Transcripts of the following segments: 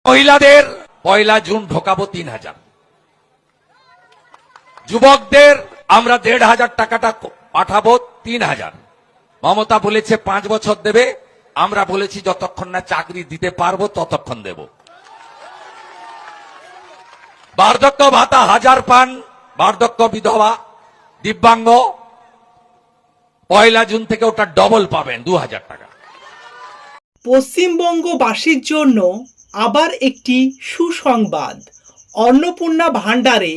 মহিলাদের 1 জুন ঢোকাবো 3000, যুবকদের আমরা 1500 টাকাটা পাঠাবো 3000। মমতা বলেছে 5 বছর দেবে, আমরা বলেছি যতক্ষণ না চাকরি দিতে পারবো ততক্ষণ দেব। বার্ধক্য ভাতা 1000 পান, বার্ধক্য বিধবা দিব্যাঙ্গ 1 জুন থেকে ওটা ডবল পাবেন, 2000 টাকা। পশ্চিমবঙ্গবাসীর জন্য আবার একটি সুসংবাদ। অন্নপূর্ণা ভাণ্ডারে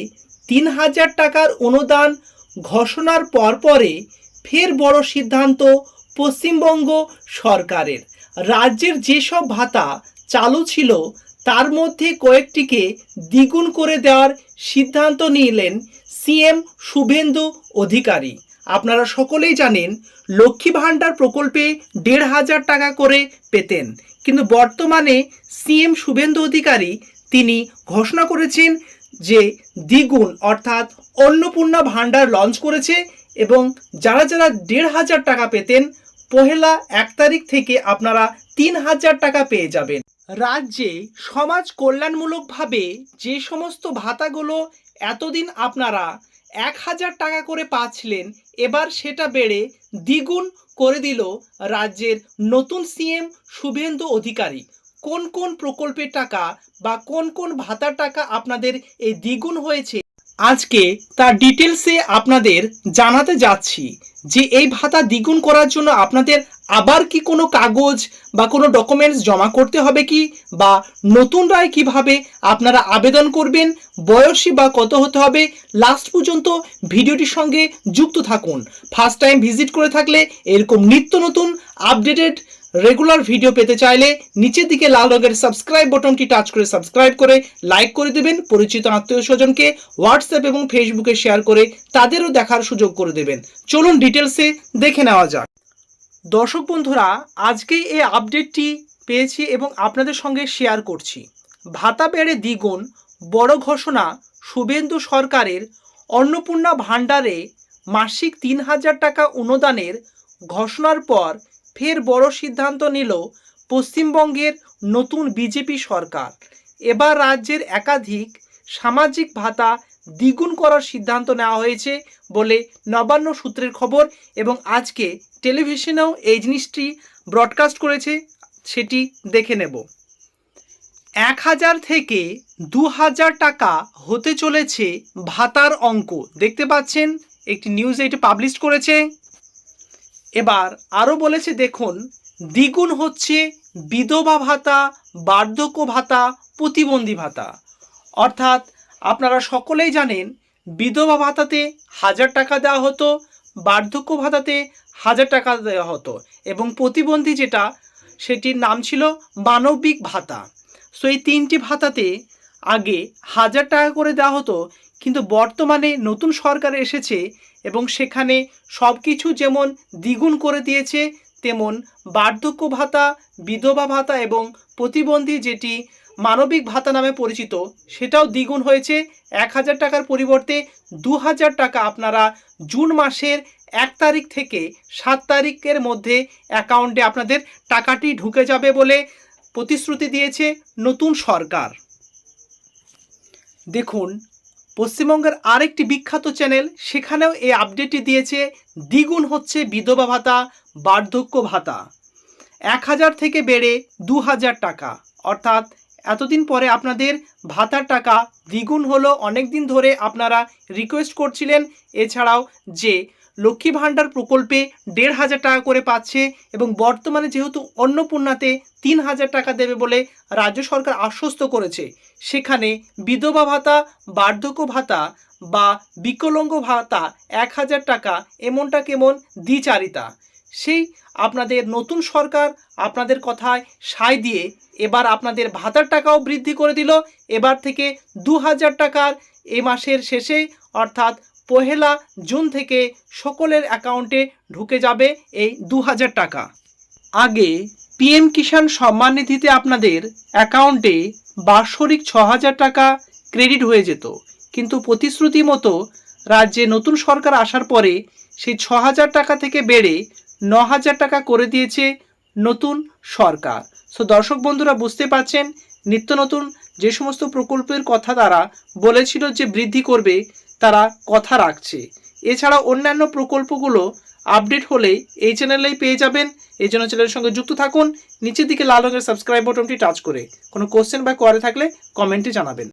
3000 টাকার অনুদান ঘোষণার পরে ফের বড় সিদ্ধান্ত পশ্চিমবঙ্গ সরকারের। রাজ্যের যেসব ভাতা চালু ছিল তার মধ্যে কয়েকটিকে দ্বিগুণ করে দেওয়ার সিদ্ধান্ত নিলেন সিএম শুভেন্দু অধিকারী। আপনারা সকলেই জানেন লক্ষ্মী ভাণ্ডার প্রকল্পে 1500 টাকা করে পেতেন, কিন্তু বর্তমানে সিএম শুভেন্দু অধিকারী তিনি ঘোষণা করেছেন যে দ্বিগুণ অর্থাৎ অন্নপূর্ণা ভাণ্ডার লঞ্চ করেছে এবং যারা যারা 1500 টাকা পেতেন 1 তারিখ থেকে আপনারা 3000 টাকা পেয়ে যাবেন। রাজ্যে সমাজ কল্যাণমূলকভাবে যে সমস্ত ভাতাগুলো এতদিন আপনারা 1000 টাকা করে পাচ্ছিলেন, এবার সেটা বেড়ে দ্বিগুণ করে দিল রাজ্যের নতুন সিএম শুভেন্দু অধিকারী। কোন কোন প্রকল্পের টাকা বা কোন কোন ভাতার টাকা আপনাদের এই দ্বিগুণ হয়েছে আজকে তার ডিটেলসে আপনাদের জানাতে যাচ্ছি যে এই ভাতা দ্বিগুণ করার জন্য আপনাদের আবার কি কোনো কাগজ বা কোনো ডকুমেন্টস জমা করতে হবে কি, বা নতুন রায় কিভাবে আপনারা আবেদন করবেন, বয়সী বা কত হতে হবে, লাস্ট পর্যন্ত ভিডিওটির সঙ্গে যুক্ত থাকুন। ফার্স্ট টাইম ভিজিট করে থাকলে এরকম নিত্য নতুন আপডেটেড রেগুলার ভিডিও পেতে চাইলে নিচের দিকে লাল রঙের সাবস্ক্রাইব বাটনটি টাচ করে সাবস্ক্রাইব করে লাইক করে দেবেন। পরিচিত আত্মীয় স্বজনকে হোয়াটসঅ্যাপ এবং ফেসবুকে শেয়ার করে তাদেরও দেখার সুযোগ করে দেবেন। চলুন ডিটেলসে দেখে নেওয়া যাক। দর্শক বন্ধুরা, আজকেই এই আপডেটটি পেয়েছি এবং আপনাদের সঙ্গে শেয়ার করছি। ভাতা বেড়ে দ্বিগুণ, বড় ঘোষণা শুভেন্দু সরকারের। অন্নপূর্ণা ভাণ্ডারে মাসিক 3000 টাকা অনুদানের ঘোষণার পর ফের বড় সিদ্ধান্ত নিল পশ্চিমবঙ্গের নতুন বিজেপি সরকার। এবার রাজ্যের একাধিক সামাজিক ভাতা দ্বিগুণ করার সিদ্ধান্ত নেওয়া হয়েছে বলে নবান্ন সূত্রের খবর, এবং আজকে টেলিভিশনেও এই জিনিসটি ব্রডকাস্ট করেছে, সেটি দেখে নেব। 1000 থেকে 2000 টাকা হতে চলেছে ভাতার অঙ্ক। দেখতে পাচ্ছেন একটি নিউজ এটি পাবলিশ করেছে। এবার আরও বলেছে দেখুন, দ্বিগুণ হচ্ছে বিধবা ভাতা, বার্ধক্য ভাতা, প্রতিবন্ধী ভাতা। অর্থাৎ আপনারা সকলেই জানেন বিধবা ভাতাতে 1000 টাকা দেওয়া হতো, বার্ধক্য ভাতাতে 1000 টাকা দেওয়া হতো এবং প্রতিবন্ধী যেটা সেটির নাম ছিল মানবিক ভাতা। সো এই তিনটি ভাতাতে আগে 1000 টাকা করে দেওয়া হতো, কিন্তু বর্তমানে নতুন সরকার এসেছে এবং সেখানে সব কিছু যেমন দ্বিগুণ করে দিয়েছে, তেমন বার্ধক্য ভাতা, বিধবা ভাতা এবং প্রতিবন্ধী যেটি মানবিক ভাতা নামে পরিচিত সেটাও দ্বিগুণ হয়েছে। 1000 টাকার পরিবর্তে 2000 টাকা আপনারা জুন মাসের 1 তারিখ থেকে 7 তারিখের মধ্যে অ্যাকাউন্টে আপনাদের টাকাটি ঢুকে যাবে বলে প্রতিশ্রুতি দিয়েছে নতুন সরকার। দেখুন, পশ্চিমবঙ্গের আরেকটি বিখ্যাত চ্যানেল সেখানেও এই আপডেটটি দিয়েছে, দ্বিগুণ হচ্ছে বিধবা ভাতা, বার্ধক্য ভাতা। 1000 থেকে বেড়ে 2000 টাকা, অর্থাৎ এতদিন পরে আপনাদের ভাতার টাকা দ্বিগুণ হলো। অনেক দিন ধরে আপনারা রিকোয়েস্ট করছিলেন এছাড়াও যে লক্ষ্মী ভাণ্ডার প্রকল্পে 1500 টাকা করে পাচ্ছে এবং বর্তমানে যেহেতু অন্নপূর্ণাতে 3000 টাকা দেবে বলে রাজ্য সরকার আশ্বস্ত করেছে, সেখানে বিধবা ভাতা, বার্ধক্য ভাতা বা বিকলাঙ্গ ভাতা 1000 টাকা এমনটা কেমন দ্বিচারিতা। সেই আপনাদের নতুন সরকার আপনাদের কথায় সায় দিয়ে এবার আপনাদের ভাতার টাকাও বৃদ্ধি করে দিল। এবার থেকে 2000 টাকার এ মাসের শেষে অর্থাৎ 1 জুন থেকে সকলের অ্যাকাউন্টে ঢুকে যাবে এই 2000 টাকা। আগে পিএম কিষাণ সম্মান নিধিতে আপনাদের অ্যাকাউন্টে বাৎসরিক 6000 টাকা ক্রেডিট হয়ে যেত, কিন্তু প্রতিশ্রুতি মতো রাজ্যে নতুন সরকার আসার পরে সেই 6000 টাকা থেকে বেড়ে 9000 টাকা করে দিয়েছে নতুন সরকার। সো দর্শক বন্ধুরা বুঝতে পারছেন নিত্য নতুন যে সমস্ত প্রকল্পের কথা তারা বলেছিল যে বৃদ্ধি করবে, তারা কথা রাখছে। এছাড়া অন্যান্য প্রকল্পগুলো আপডেট হলেই এই চ্যানেলেই পেয়ে যাবেন। এই জন্য চ্যানেলের সঙ্গে যুক্ত থাকুন। নিচের দিকে লাল রঙের সাবস্ক্রাইব বাটনটি টাচ করে কোনো কোশ্চেন বা কোয়ারি থাকলে কমেন্টে জানাবেন।